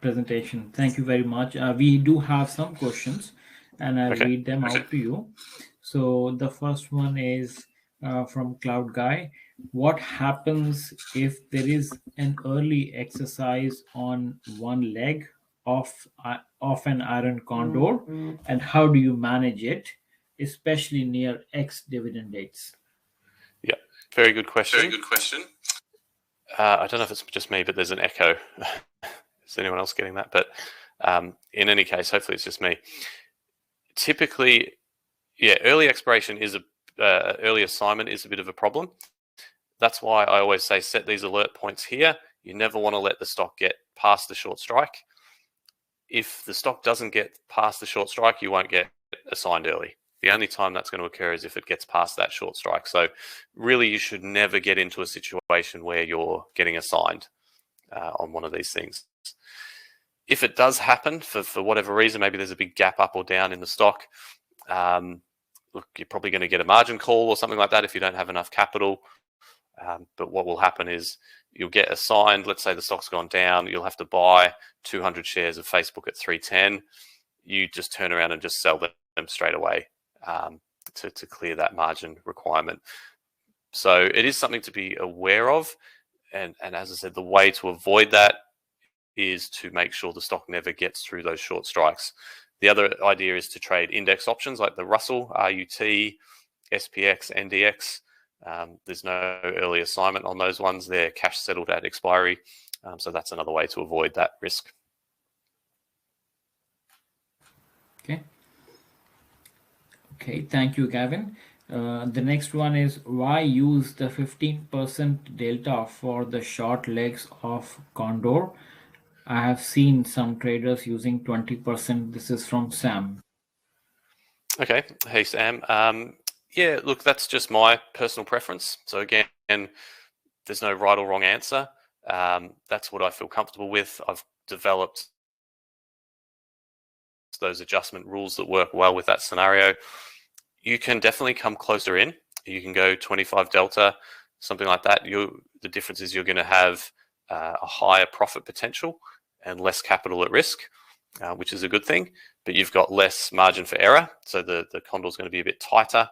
presentation. Thank you very much. We do have some questions, and I'll read them out to you. So the first one is from Cloud Guy. What happens if there is an early exercise on one leg of an iron condor, and how do you manage it, especially near ex-dividend dates? Yeah, very good question. I don't know if it's just me, but there's an echo. Is anyone else getting that? But in any case, hopefully it's just me. Typically, yeah, early expiration is early assignment is a bit of a problem. That's why I always say set these alert points here. You never want to let the stock get past the short strike. If the stock doesn't get past the short strike, you won't get assigned early. The only time that's going to occur is if it gets past that short strike. So really, you should never get into a situation where you're getting assigned on one of these things. If it does happen for whatever reason, maybe there's a big gap up or down in the stock, look, you're probably going to get a margin call or something like that if you don't have enough capital. But what will happen is you'll get assigned. Let's say the stock's gone down. You'll have to buy 200 shares of Facebook at 310. You just turn around and just sell them straight away to clear that margin requirement. So it is something to be aware of. And as I said, the way to avoid that is to make sure the stock never gets through those short strikes. The other idea is to trade index options like the Russell, RUT, SPX, NDX. There's no early assignment on those ones. They're cash settled at expiry. So that's another way to avoid that risk. Okay, thank you, Gavin. The next one is why use the 15% delta for the short legs of Condor? I have seen some traders using 20%. This is from Sam. Okay. Hey, Sam. Yeah, look, that's just my personal preference. So again, there's no right or wrong answer. That's what I feel comfortable with. I've developed those adjustment rules that work well with that scenario. You can definitely come closer in. You can go 25 delta, something like that. The difference is you're going to have a higher profit potential and less capital at risk, which is a good thing. But you've got less margin for error, so the condor is going to be a bit tighter.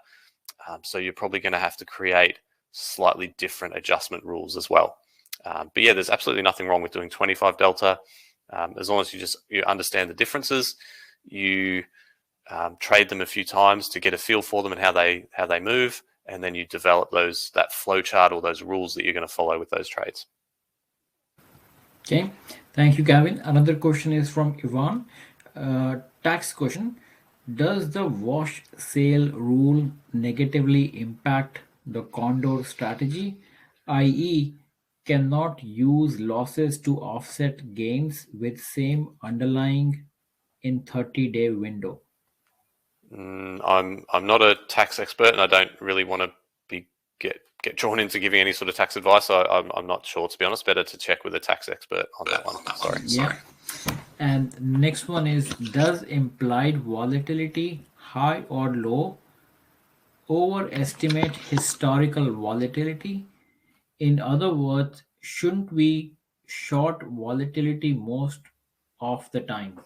So you're probably going to have to create slightly different adjustment rules as well. But yeah, there's absolutely nothing wrong with doing 25 delta, as long as you understand the differences. You trade them a few times to get a feel for them and how they move, and then you develop that flow chart or those rules that you're going to follow with those trades. Okay, thank you, Gavin. Another question is from Ivan. Tax question: does the wash sale rule negatively impact the Condor strategy, i.e., cannot use losses to offset gains with same underlying in 30-day window? I'm not a tax expert, and I don't really want to get drawn into giving any sort of tax advice. So I'm not sure, to be honest. Better to check with a tax expert on that one. Sorry. Yeah. And next one is, does implied volatility, high or low, overestimate historical volatility? In other words, shouldn't we short volatility most of the time?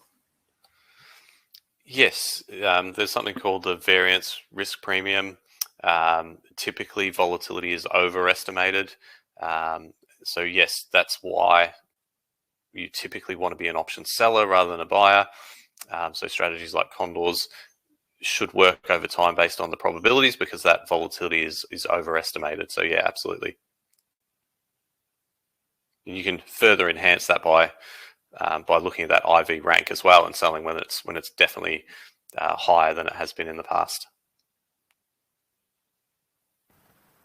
Yes, there's something called the variance risk premium. Typically, volatility is overestimated. So yes, that's why you typically want to be an option seller rather than a buyer. So strategies like condors should work over time based on the probabilities, because that volatility is overestimated. So yeah, absolutely. And you can further enhance that by looking at that IV rank as well and selling when it's definitely higher than it has been in the past.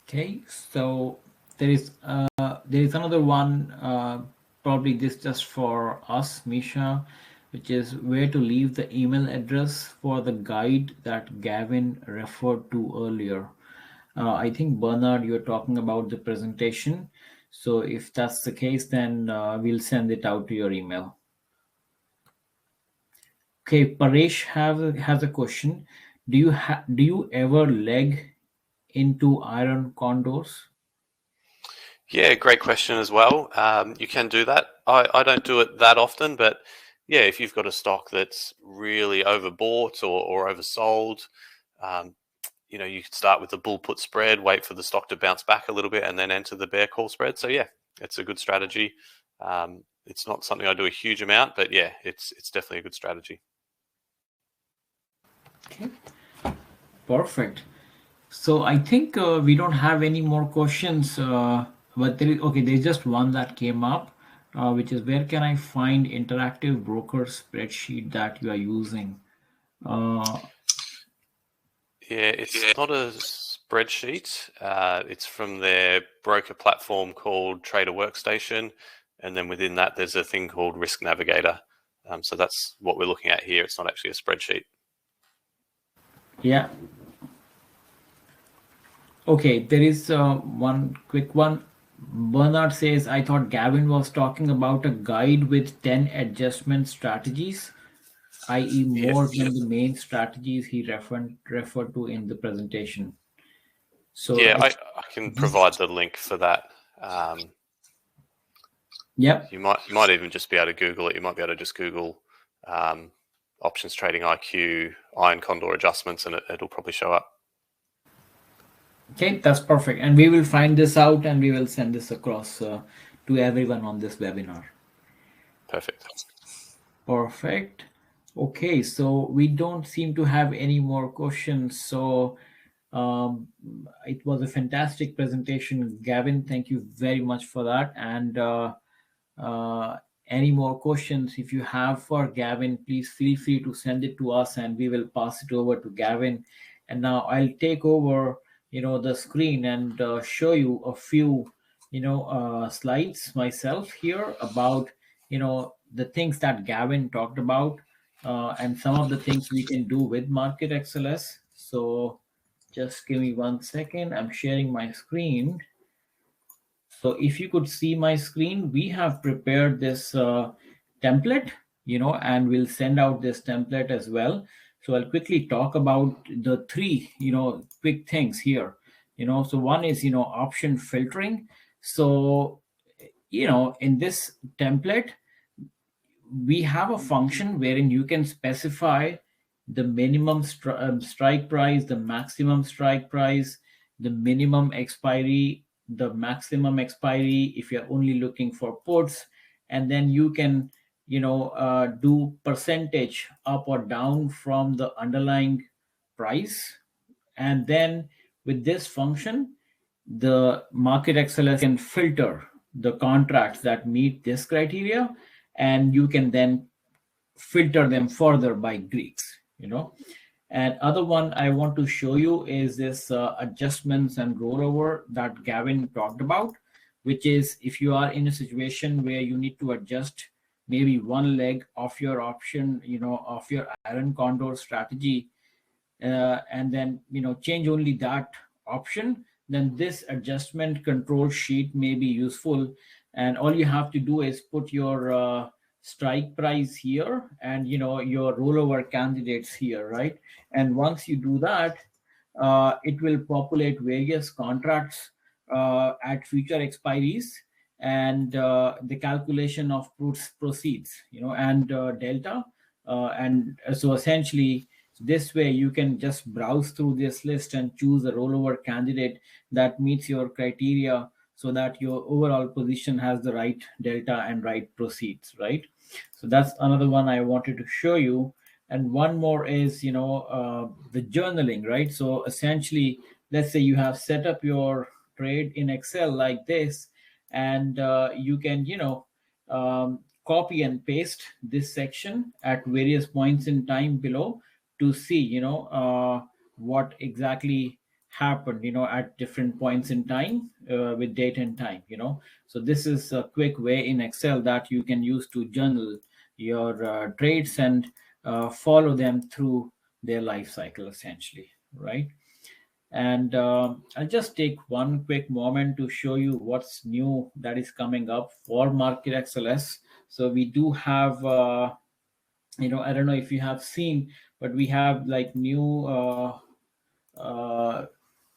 Okay, so there is another one, probably this just for us, Misha, which is where to leave the email address for the guide that Gavin referred to earlier. I think, Bernard, you're talking about the presentation. So if that's the case, then we'll send it out to your email. Okay, Paresh has a question. Do you ever leg into iron condors? Yeah, great question as well. You can do that. I don't do it that often, but yeah, if you've got a stock that's really overbought or oversold, you know, you could start with the bull put spread, wait for the stock to bounce back a little bit, and then enter the bear call spread. So yeah, it's a good strategy. It's not something I do a huge amount, but yeah, it's definitely a good strategy. Okay, perfect. So I think we don't have any more questions, but there's just one that came up, which is where can I find interactive broker spreadsheet that you are using? Uh, Yeah, it's not a spreadsheet. It's from their broker platform called Trader Workstation, and then within that, there's a thing called Risk Navigator. So that's what we're looking at here. It's not actually a spreadsheet. yeah. Okay, there is one quick one. Bernard says, I thought Gavin was talking about a guide with 10 adjustment strategies, i.e., Yeah, more than the main strategies he referred to in the presentation. So yeah, it's I can provide the link for that. yep. You might even just be able to Google it. You might be able to just Google OptionsTradingIQ Iron Condor adjustments, and it'll probably show up. Okay, that's perfect. And we will find this out and we will send this across to everyone on this webinar. Perfect. Perfect. Okay, so we don't seem to have any more questions. So um, it was a fantastic presentation, Gavin. Thank you very much for that. And uh, any more questions, if you have for Gavin, please feel free to send it to us and we will pass it over to Gavin. And now I'll take over, the screen and show you a few, slides myself here about, the things that Gavin talked about and some of the things we can do with MarketXLS. So just give me 1 second. I'm sharing my screen. So if you could see my screen, we have prepared this template, and we'll send out this template as well. So I'll quickly talk about the three, quick things here. So one is, option filtering. So, in this template, we have a function wherein you can specify the minimum strike price, the maximum strike price, the minimum expiry, the maximum expiry if you're only looking for puts, and then you can do percentage up or down from the underlying price. And then with this function, the MarketXLS can filter the contracts that meet this criteria, and you can then filter them further by Greeks. And other one I want to show you is this adjustments and rollover that Gavin talked about, which is if you are in a situation where you need to adjust maybe one leg of your option, of your iron condor strategy, and then change only that option, then this adjustment control sheet may be useful. And all you have to do is put your strike price here and your rollover candidates here, right? And once you do that, it will populate various contracts at future expiries, and the calculation of proceeds, and delta. And so essentially, this way you can just browse through this list and choose a rollover candidate that meets your criteria, so that your overall position has the right delta and right proceeds, right? So that's another one I wanted to show you. And one more is the journaling, right? So essentially, let's say you have set up your trade in Excel like this, and you can copy and paste this section at various points in time below to see what exactly happened at different points in time with date and time. So this is a quick way in Excel that you can use to journal your trades and follow them through their life cycle, essentially, right? And I'll just take one quick moment to show you what's new that is coming up for MarketXLS. So we do have, I don't know if you have seen, but we have like new uh,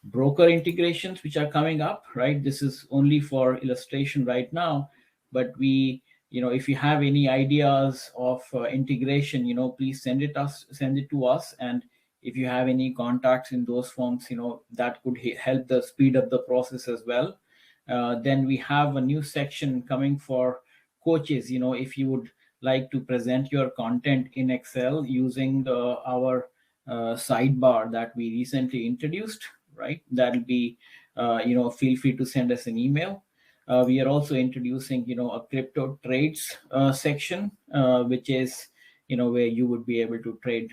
broker integrations which are coming up, right? This is only for illustration right now, but we, if you have any ideas of integration, please send it to us. And if you have any contacts in those forms, that could help the speed up the process as well. Then we have a new section coming for coaches. If you would like to present your content in Excel using our sidebar that we recently introduced, right? That'll be, feel free to send us an email. We are also introducing, a crypto trades section, which is, where you would be able to trade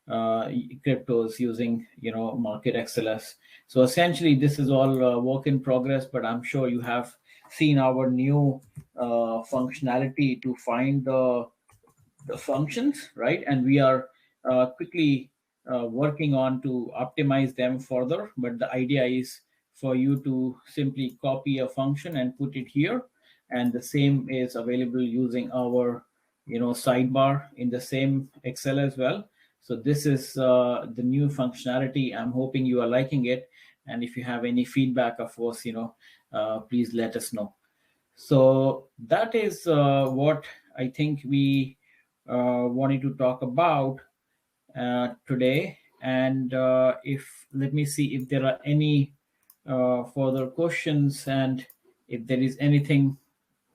cryptos using, MarketXLS. So essentially, this is all work in progress, but I'm sure you have seen our new functionality to find the functions, right? And we are quickly working on to optimize them further. But the idea is for you to simply copy a function and put it here, and the same is available using our sidebar in the same Excel as well. So this is the new functionality. I'm hoping you are liking it, and if you have any feedback, of course, please let us know. So that is what I think we wanted to talk about today. And let me see if there are any further questions, and if there is anything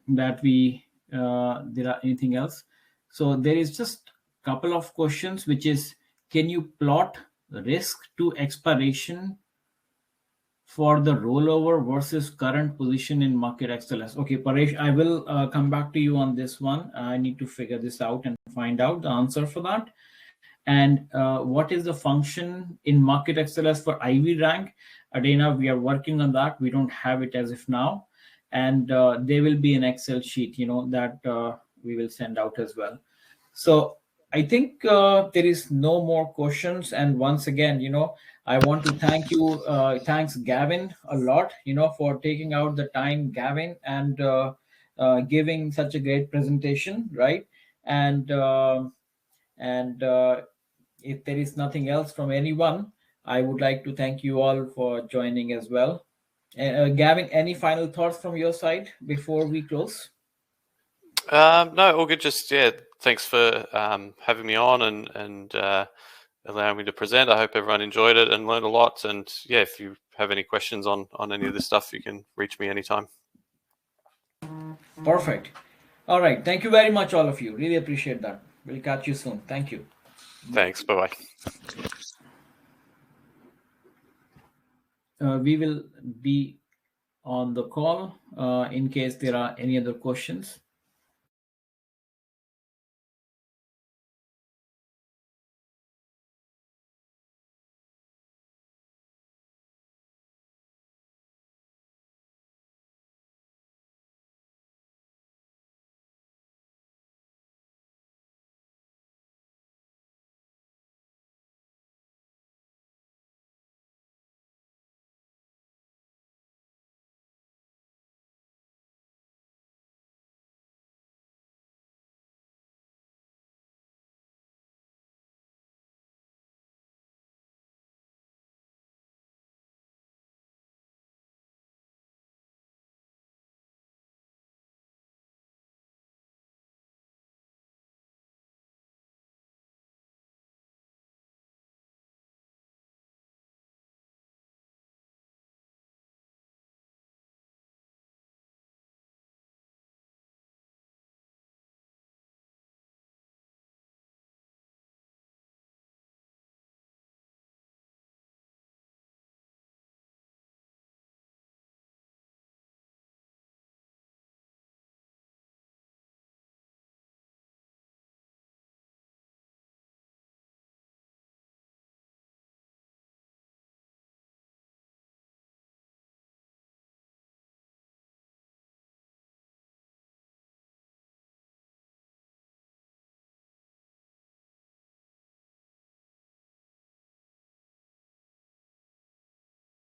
that there are anything else. So there is just a couple of questions, which is, can you plot risk to expiration for the rollover versus current position in MarketXLS? Okay, Paresh, I will come back to you on this one. I need to figure this out and find out the answer for that. And what is the function in MarketXLS for IV rank? Adena, we are working on that. We don't have it as of now. And there will be an Excel sheet, that we will send out as well. So I think there is no more questions. And once again, I want to thank you. Thanks, Gavin, a lot, for taking out the time, Gavin, and giving such a great presentation, right? And if there is nothing else from anyone, I would like to thank you all for joining as well. Gavin, any final thoughts from your side before we close? No, all good. Just thanks for having me on and allowing me to present. I hope everyone enjoyed it and learned a lot. And if you have any questions on any of this stuff, you can reach me anytime. Perfect. All right. Thank you very much, all of you. Really appreciate that. We'll catch you soon. Thank you. Thanks. Bye-bye. We will be on the call in case there are any other questions.